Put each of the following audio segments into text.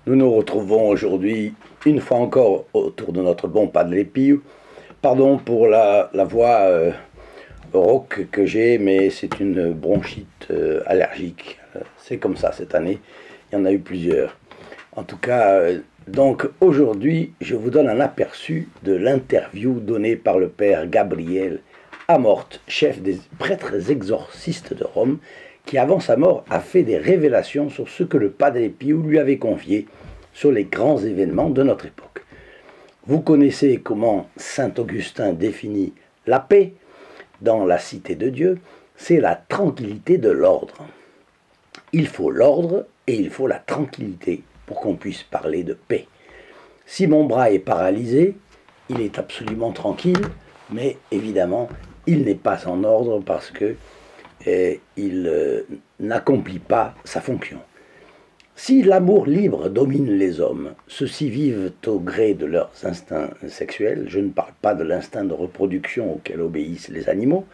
Nous nous retrouvons aujourd'hui, une fois encore, autour de notre bon Padre Pio. Pardon pour la voix rauque que j'ai, mais c'est une bronchite allergique. C'est comme ça cette année, il y en a eu plusieurs. En tout cas, donc aujourd'hui, je vous donne un aperçu de l'interview donnée par le père Gabriel Amort, chef des prêtres exorcistes de Rome, qui avant sa mort a fait des révélations sur ce que le Padre Pio lui avait confié sur les grands événements de notre époque. Vous connaissez comment saint Augustin définit la paix dans la cité de Dieu, c'est la tranquillité de l'ordre. Il faut l'ordre et il faut la tranquillité pour qu'on puisse parler de paix. Si mon bras est paralysé, il est absolument tranquille, mais évidemment, il n'est pas en ordre parce que il n'accomplit pas sa fonction. Si l'amour libre domine les hommes, ceux-ci vivent au gré de leurs instincts sexuels. Je ne parle pas de l'instinct de reproduction auquel obéissent les animaux.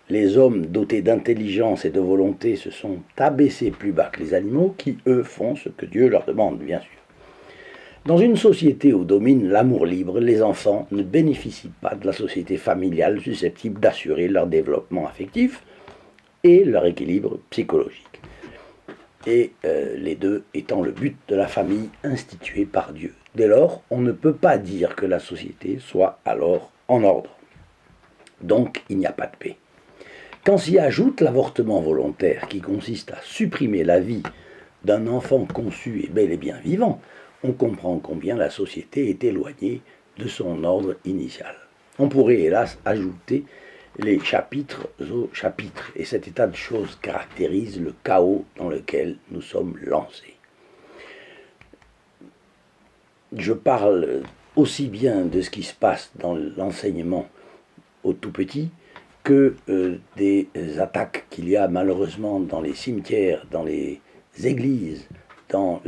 Les hommes dotés d'intelligence et de volonté se sont abaissés plus bas que les animaux qui, eux, font ce que Dieu leur demande, bien sûr. Dans une société où domine l'amour libre, les enfants ne bénéficient pas de la société familiale susceptible d'assurer leur développement affectif et leur équilibre psychologique. Et les deux étant le but de la famille instituée par Dieu. Dès lors, on ne peut pas dire que la société soit alors en ordre. Donc, il n'y a pas de paix. Quand s'y ajoute l'avortement volontaire qui consiste à supprimer la vie d'un enfant conçu et bel et bien vivant, on comprend combien la société est éloignée de son ordre initial. On pourrait hélas ajouter les chapitres aux chapitres, et cet état de choses caractérise le chaos dans lequel nous sommes lancés. Je parle aussi bien de ce qui se passe dans l'enseignement aux tout-petits que des attaques qu'il y a malheureusement dans les cimetières, dans les églises, dans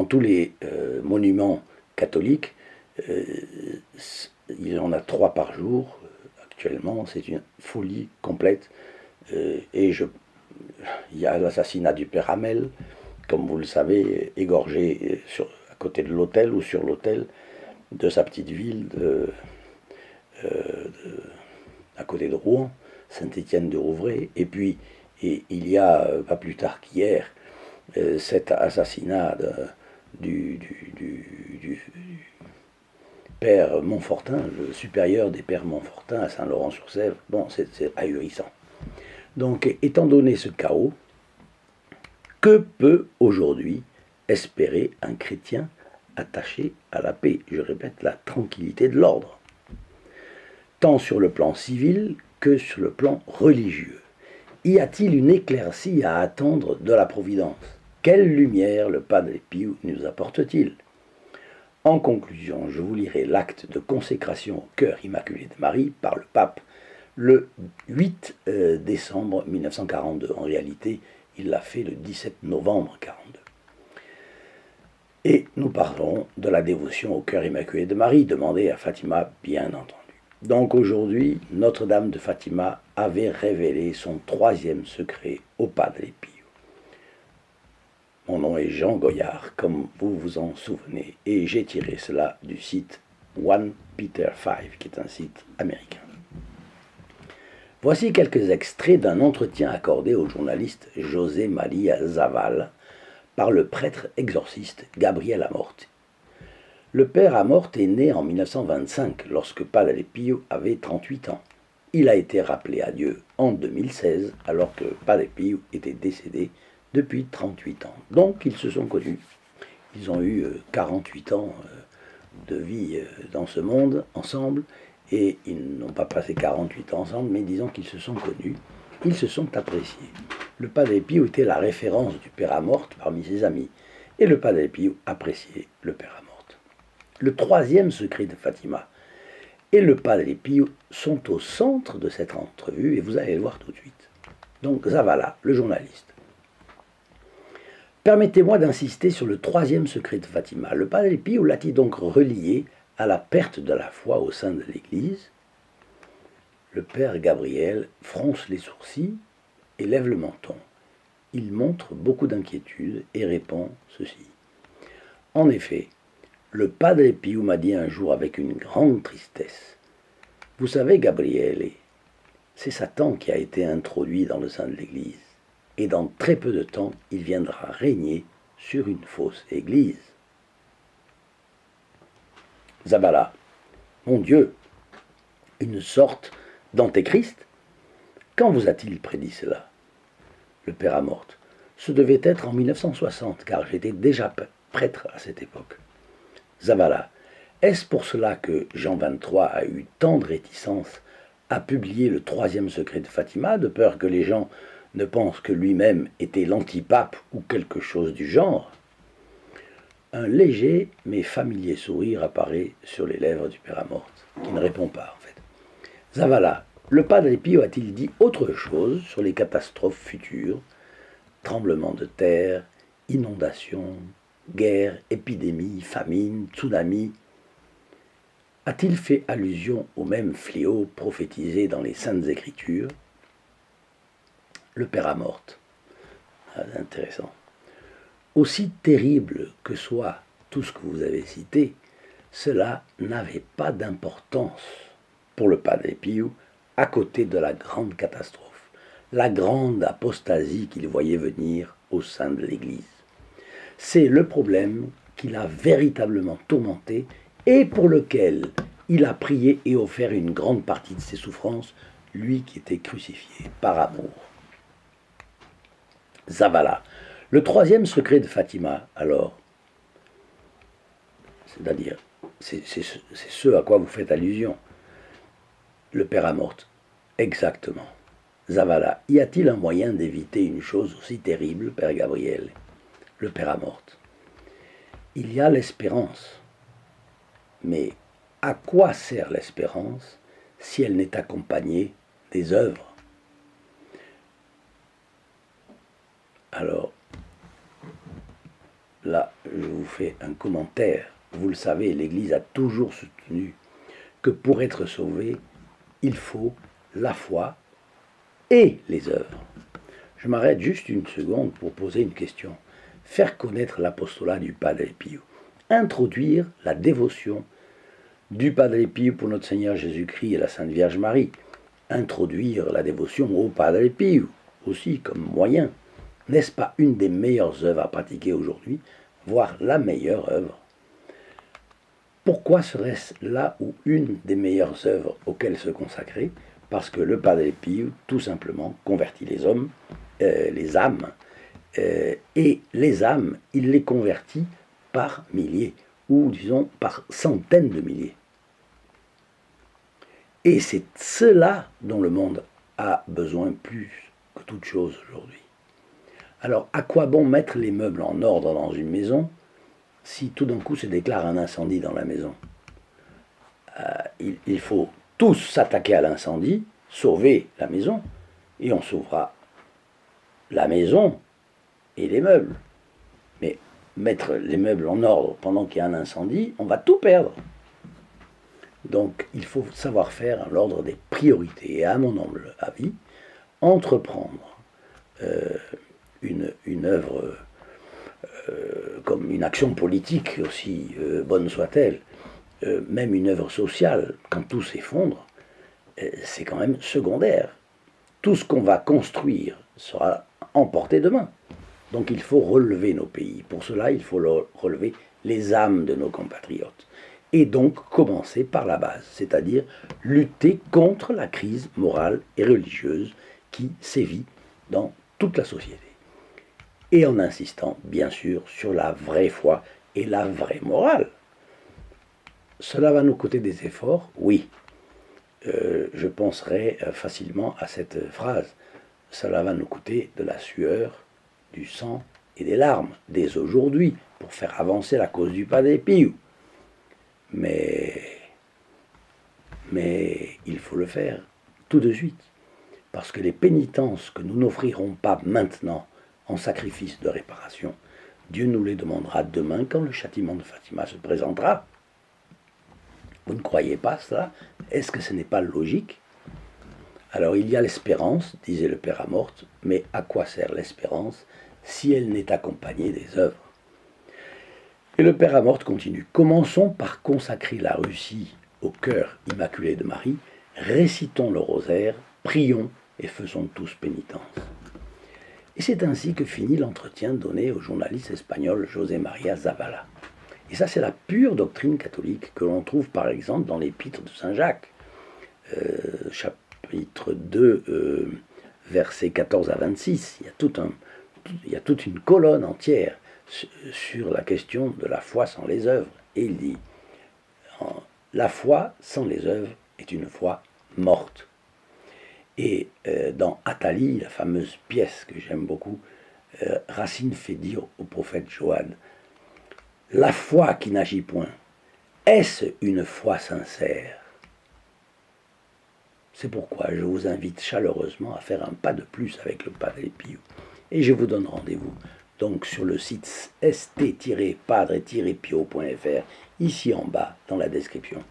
tous les monuments catholiques. Il y en a 3 par jour actuellement, c'est une folie complète. Et il y a l'assassinat du père Hamel, comme vous le savez, égorgé à côté de l'hôtel ou sur l'hôtel de sa petite ville à côté de Rouen, Saint-Étienne-du-Rouvray. Et puis il y a, pas plus tard qu'hier, cet assassinat du père Montfortin, le supérieur des pères Montfortin à Saint-Laurent-sur-Sèvre. Bon, c'est ahurissant. Donc, étant donné ce chaos, que peut aujourd'hui espérer un chrétien attaché à la paix, je répète, la tranquillité de l'ordre, tant sur le plan civil que sur le plan religieux? Y a-t-il une éclaircie à attendre de la Providence? Quelle lumière le Padre Pio nous apporte-t-il? En conclusion, je vous lirai l'acte de consécration au cœur immaculé de Marie par le pape le 8 décembre 1942. En réalité, il l'a fait le 17 novembre 1942. Et nous parlerons de la dévotion au cœur immaculé de Marie, demandée à Fatima, bien entendu. Donc aujourd'hui, Notre-Dame de Fatima avait révélé son 3e secret au Padre Pio. Mon nom est Jean Goyard, comme vous vous en souvenez, et j'ai tiré cela du site One Peter 5, qui est un site américain. Voici quelques extraits d'un entretien accordé au journaliste José María Zavala par le prêtre exorciste Gabriel Amort. Le père Amort est né en 1925, lorsque Padre Pio avait 38 ans. Il a été rappelé à Dieu en 2016, alors que Padre Pio était décédé depuis 38 ans. Donc ils se sont connus. Ils ont eu 48 ans de vie dans ce monde ensemble, et ils n'ont pas passé 48 ans ensemble, mais disons qu'ils se sont connus, ils se sont appréciés. Le Padre Pio était la référence du père Amort parmi ses amis, et le Padre Pio appréciait le père Amort. Le 3e secret de Fatima et le Padre Pio sont au centre de cette entrevue, et vous allez le voir tout de suite. Donc Zavala, le journaliste. Permettez-moi d'insister sur le troisième secret de Fatima. Le Padre Pio l'a-t-il donc relié à la perte de la foi au sein de l'Église? Le père Gabriel fronce les sourcils et lève le menton. Il montre beaucoup d'inquiétude et répond ceci. En effet, le Padre Pio m'a dit un jour avec une grande tristesse. Vous savez, Gabriele, c'est Satan qui a été introduit dans le sein de l'Église. Et dans très peu de temps, il viendra régner sur une fausse Église. Zabala, mon Dieu, une sorte d'antéchrist? Quand vous a-t-il prédit cela? Le père Amorte. Ce devait être en 1960, car j'étais déjà prêtre à cette époque. Zabala. Est-ce pour cela que Jean XXIII a eu tant de réticence à publier le troisième secret de Fatima, de peur que les gens ne pensent que lui-même était l'antipape ou quelque chose du genre? Un léger mais familier sourire apparaît sur les lèvres du père Amorte, qui ne répond pas en fait. Zavala, le Padre Pio a-t-il dit autre chose sur les catastrophes futures? Tremblements de terre, inondations, guerre, épidémie, famine, tsunami. A-t-il fait allusion aux mêmes fléaux prophétisés dans les Saintes Écritures? Le père Amorte. Intéressant. Aussi terrible que soit tout ce que vous avez cité, cela n'avait pas d'importance pour le Padre Pio à côté de la grande catastrophe, la grande apostasie qu'il voyait venir au sein de l'Église. C'est le problème qu'il a véritablement tourmenté et pour lequel il a prié et offert une grande partie de ses souffrances, lui qui était crucifié par amour. Zavala. Le troisième secret de Fatima, alors, c'est-à-dire, c'est ce à quoi vous faites allusion. Le père Amorte. Exactement. Zavala. Y a-t-il un moyen d'éviter une chose aussi terrible, père Gabriel? Le père Amorte. Il y a l'espérance. Mais à quoi sert l'espérance si elle n'est accompagnée des œuvres? Alors, là, je vous fais un commentaire. Vous le savez, l'Église a toujours soutenu que pour être sauvé, il faut la foi et les œuvres. Je m'arrête juste une seconde pour poser une question. Faire connaître l'apostolat du Padre Pio. Introduire la dévotion du Padre Pio pour notre Seigneur Jésus-Christ et la Sainte Vierge Marie. Introduire la dévotion au Padre Pio aussi comme moyen. N'est-ce pas une des meilleures œuvres à pratiquer aujourd'hui, voire la meilleure œuvre? Pourquoi serait-ce là ou une des meilleures œuvres auxquelles se consacrer? Parce que le Padre Pio, tout simplement, convertit les hommes, les âmes, et les âmes, il les convertit par milliers, ou disons par centaines de milliers. Et c'est cela dont le monde a besoin plus que toute chose aujourd'hui. Alors, à quoi bon mettre les meubles en ordre dans une maison si tout d'un coup se déclare un incendie dans la maison? Il faut tous s'attaquer à l'incendie, sauver la maison, et on sauvera la maison et les meubles. Mais mettre les meubles en ordre pendant qu'il y a un incendie, on va tout perdre. Donc, il faut savoir faire l'ordre des priorités. Et à mon humble avis, entreprendre une œuvre comme une action politique, aussi bonne soit-elle, même une œuvre sociale, quand tout s'effondre, c'est quand même secondaire. Tout ce qu'on va construire sera emporté demain. Donc il faut relever nos pays. Pour cela, il faut relever les âmes de nos compatriotes. Et donc commencer par la base, c'est-à-dire lutter contre la crise morale et religieuse qui sévit dans toute la société. Et en insistant, bien sûr, sur la vraie foi et la vraie morale. Cela va nous coûter des efforts, oui. Je penserai facilement à cette phrase. Cela va nous coûter de la sueur, du sang et des larmes, dès aujourd'hui, pour faire avancer la cause du Padre Pio. Mais il faut le faire tout de suite. Parce que les pénitences que nous n'offrirons pas maintenant en sacrifice de réparation Dieu nous les demandera demain quand le châtiment de Fatima se présentera. Vous ne croyez pas cela? Est-ce que ce n'est pas logique? Alors il y a l'espérance, disait le père Amorth, mais à quoi sert l'espérance si elle n'est accompagnée des œuvres? Et le père Amorth continue. Commençons par consacrer la Russie au cœur immaculé de Marie, récitons le rosaire, prions et faisons tous pénitence. Et c'est ainsi que finit l'entretien donné au journaliste espagnol José María Zavala. Et ça, c'est la pure doctrine catholique que l'on trouve par exemple dans l'épître de Saint Jacques, chapitre 2, versets 14 à 26. Il y a toute une colonne entière sur la question de la foi sans les œuvres. Et il dit, la foi sans les œuvres est une foi morte. Et dans Athalie, la fameuse pièce que j'aime beaucoup, Racine fait dire au prophète Joanne, la foi qui n'agit point, est-ce une foi sincère? C'est pourquoi je vous invite chaleureusement à faire un pas de plus avec le Padre Pio. Et je vous donne rendez-vous donc sur le site st-padre-pio.fr, ici en bas dans la description.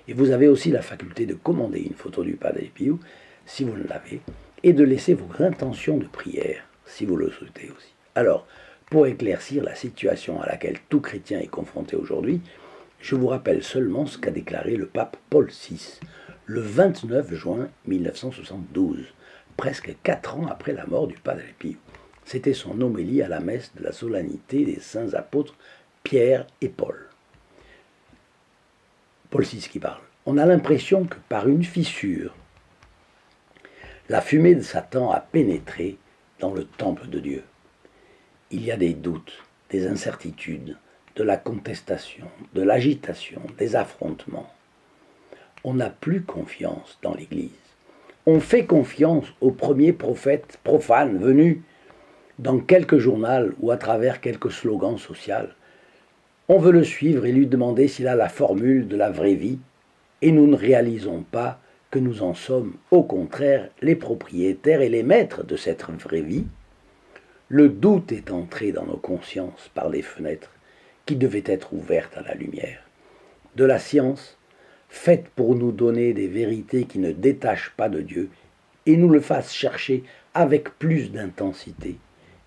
Et vous avez aussi la faculté de commander une photo du Padre Pio, si vous ne l'avez, et de laisser vos intentions de prière, si vous le souhaitez aussi. Alors, pour éclaircir la situation à laquelle tout chrétien est confronté aujourd'hui, je vous rappelle seulement ce qu'a déclaré le pape Paul VI, le 29 juin 1972, presque 4 ans après la mort du Padre Pio. C'était son homélie à la messe de la solennité des saints apôtres Pierre et Paul. Paul VI qui parle. On a l'impression que par une fissure, la fumée de Satan a pénétré dans le temple de Dieu. Il y a des doutes, des incertitudes, de la contestation, de l'agitation, des affrontements. On n'a plus confiance dans l'Église. On fait confiance au premier prophète profane venu dans quelques journaux ou à travers quelques slogans sociaux. On veut le suivre et lui demander s'il a la formule de la vraie vie, et nous ne réalisons pas que nous en sommes, au contraire, les propriétaires et les maîtres de cette vraie vie. Le doute est entré dans nos consciences par des fenêtres qui devaient être ouvertes à la lumière. De la science, faite pour nous donner des vérités qui ne détachent pas de Dieu et nous le fassent chercher avec plus d'intensité,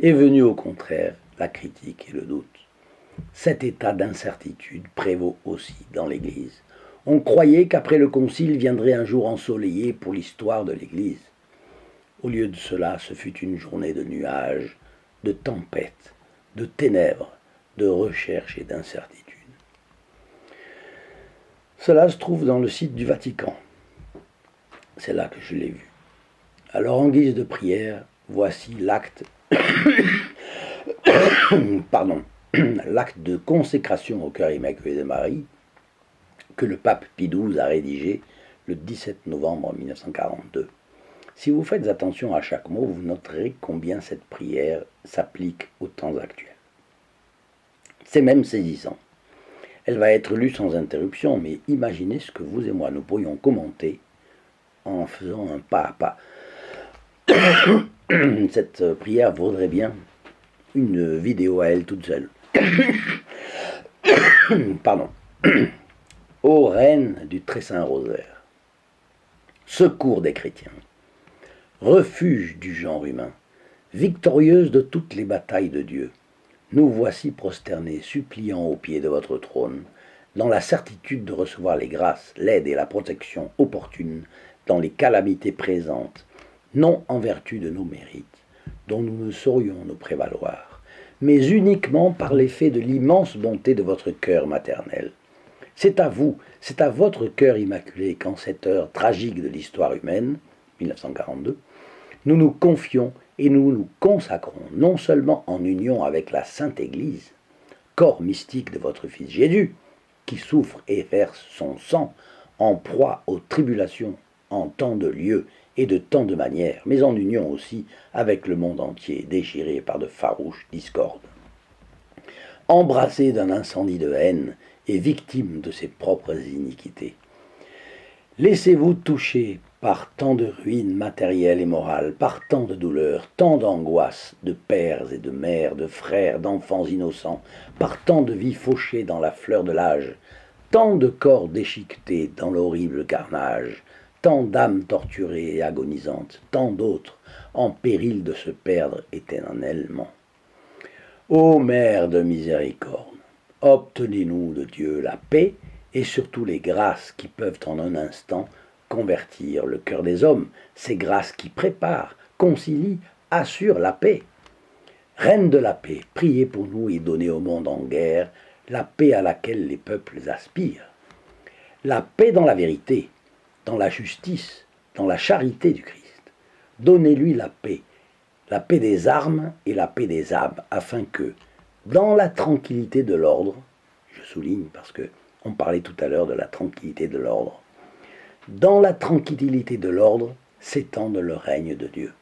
est venu au contraire la critique et le doute. Cet état d'incertitude prévaut aussi dans l'Église. On croyait qu'après le concile viendrait un jour ensoleillé pour l'histoire de l'Église. Au lieu de cela, ce fut une journée de nuages, de tempêtes, de ténèbres, de recherche et d'incertitude. Cela se trouve dans le site du Vatican. C'est là que je l'ai vu. Alors en guise de prière, voici l'acte l'acte de consécration au cœur immaculé de Marie que le pape Pie XII a rédigé le 17 novembre 1942. Si vous faites attention à chaque mot, vous noterez combien cette prière s'applique aux temps actuels. C'est même saisissant. Elle va être lue sans interruption, mais imaginez ce que vous et moi nous pourrions commenter en faisant un pas à pas. Cette prière vaudrait bien une vidéo à elle toute seule. Pardon. Ô Reine du Très Saint Rosaire, secours des chrétiens, refuge du genre humain, victorieuse de toutes les batailles de Dieu, nous voici prosternés, suppliants au pied de votre trône, dans la certitude de recevoir les grâces, l'aide et la protection opportunes dans les calamités présentes, non en vertu de nos mérites, dont nous ne saurions nous prévaloir, mais uniquement par l'effet de l'immense bonté de votre cœur maternel. C'est à vous, c'est à votre cœur immaculé qu'en cette heure tragique de l'histoire humaine, 1942, nous nous confions et nous nous consacrons non seulement en union avec la Sainte Église, corps mystique de votre Fils Jésus, qui souffre et verse son sang en proie aux tribulations en tant de lieux et de tant de manières, mais en union aussi avec le monde entier déchiré par de farouches discordes. Embrassé d'un incendie de haine et victime de ses propres iniquités. Laissez-vous toucher Par tant de ruines matérielles et morales, par tant de douleurs, tant d'angoisses, de pères et de mères, de frères, d'enfants innocents, par tant de vies fauchées dans la fleur de l'âge, tant de corps déchiquetés dans l'horrible carnage, tant d'âmes torturées et agonisantes, tant d'autres en péril de se perdre éternellement. Ô Mère de miséricorde, obtenez-nous de Dieu la paix et surtout les grâces qui peuvent en un instant convertir le cœur des hommes, ces grâces qui préparent, concilient, assurent la paix. Reine de la paix, priez pour nous et donnez au monde en guerre la paix à laquelle les peuples aspirent. La paix dans la vérité, dans la justice, dans la charité du Christ. Donnez-lui la paix des armes et la paix des âmes, afin que, dans la tranquillité de l'ordre, je souligne parce que on parlait tout à l'heure de la tranquillité de l'ordre, dans la tranquillité de l'ordre s'étende le règne de Dieu.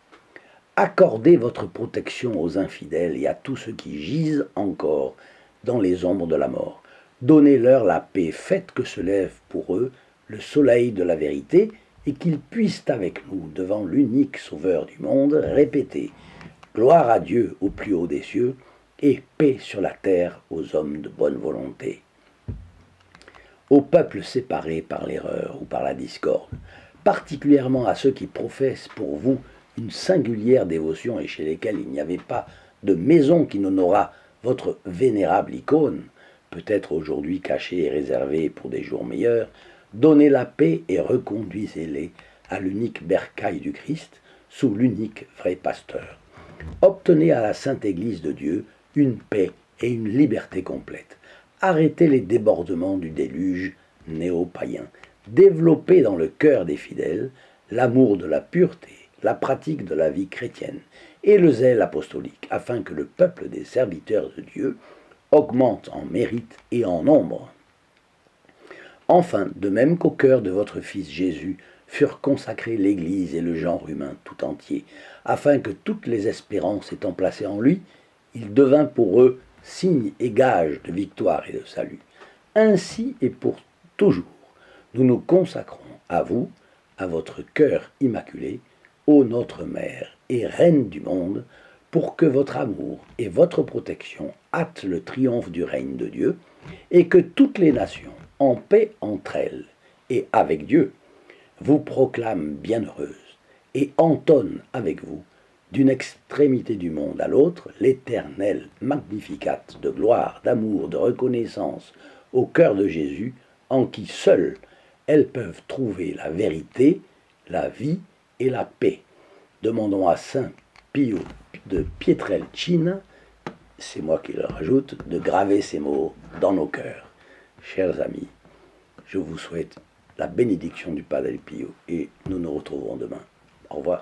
Accordez votre protection aux infidèles et à tous ceux qui gisent encore dans les ombres de la mort. Donnez-leur la paix, faites que se lève pour eux le soleil de la vérité et qu'ils puissent avec nous, devant l'unique Sauveur du monde, répéter « Gloire à Dieu au plus haut des cieux et paix sur la terre aux hommes de bonne volonté ». Aux peuples séparés par l'erreur ou par la discorde, particulièrement à ceux qui professent pour vous une singulière dévotion et chez lesquels il n'y avait pas de maison qui n'honorât votre vénérable icône, peut-être aujourd'hui cachée et réservée pour des jours meilleurs, donnez la paix et reconduisez-les à l'unique bercail du Christ, sous l'unique vrai pasteur. Obtenez à la Sainte Église de Dieu une paix et une liberté complète. Arrêtez les débordements du déluge néo-païen. Développez dans le cœur des fidèles l'amour de la pureté, la pratique de la vie chrétienne et le zèle apostolique, afin que le peuple des serviteurs de Dieu augmente en mérite et en nombre. Enfin, de même qu'au cœur de votre Fils Jésus furent consacrés l'Église et le genre humain tout entier, afin que toutes les espérances étant placées en lui, il devint pour eux signe et gage de victoire et de salut. Ainsi et pour toujours, nous nous consacrons à vous, à votre cœur immaculé, ô notre Mère et Reine du monde, pour que votre amour et votre protection hâtent le triomphe du règne de Dieu, et que toutes les nations, en paix entre elles et avec Dieu, vous proclament bienheureuse et entonnent avec vous, d'une extrémité du monde à l'autre, l'éternel Magnificat de gloire, d'amour, de reconnaissance au cœur de Jésus, en qui seules elles peuvent trouver la vérité, la vie et la paix. Demandons à Saint Pio de Pietrelcina, c'est moi qui le rajoute, de graver ces mots dans nos cœurs. Chers amis, je vous souhaite la bénédiction du Padre Pio et nous nous retrouverons demain. Au revoir.